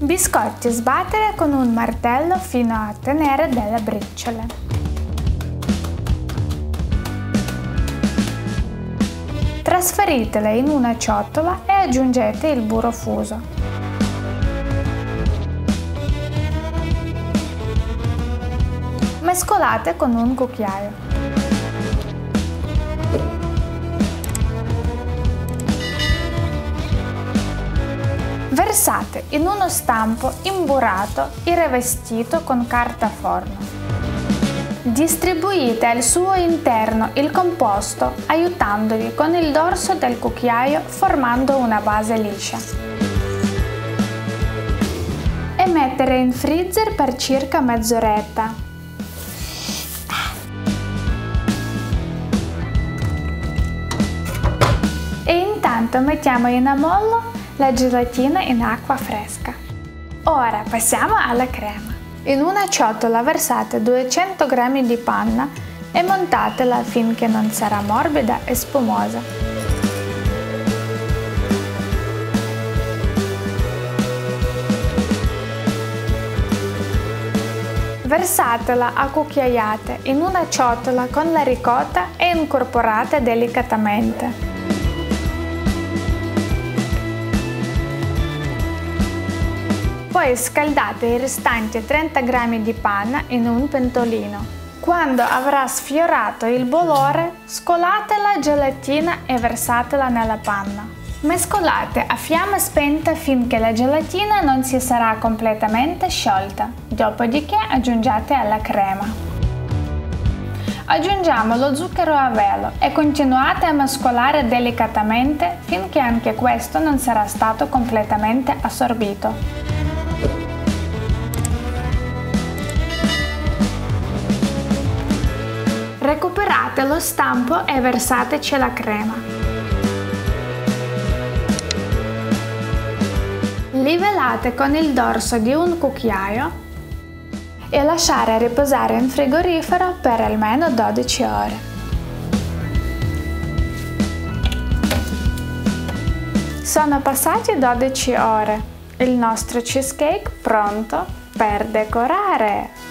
Biscotti sbattere con un martello fino a ottenere delle briciole. Trasferitele in una ciotola e aggiungete il burro fuso. Mescolate con un cucchiaio. Versate in uno stampo imburrato e rivestito con carta forno. Distribuite al suo interno il composto aiutandovi con il dorso del cucchiaio formando una base liscia. E mettere in freezer per circa mezz'oretta. E intanto mettiamo in ammollo la gelatina in acqua fresca. Ora passiamo alla crema. In una ciotola versate 200 g di panna e montatela finché non sarà morbida e spumosa. Versatela a cucchiaiate in una ciotola con la ricotta e incorporate delicatamente. Poi scaldate i restanti 30 g di panna in un pentolino. Quando avrà sfiorato il bolore, scolate la gelatina e versatela nella panna. Mescolate a fiamma spenta finché la gelatina non si sarà completamente sciolta, dopodiché aggiungete alla crema. Aggiungiamo lo zucchero a velo e continuate a mescolare delicatamente finché anche questo non sarà stato completamente assorbito. Recuperate lo stampo e versateci la crema. Livellate con il dorso di un cucchiaio e lasciare riposare in frigorifero per almeno 12 ore. Sono passati 12 ore. Il nostro cheesecake pronto per decorare!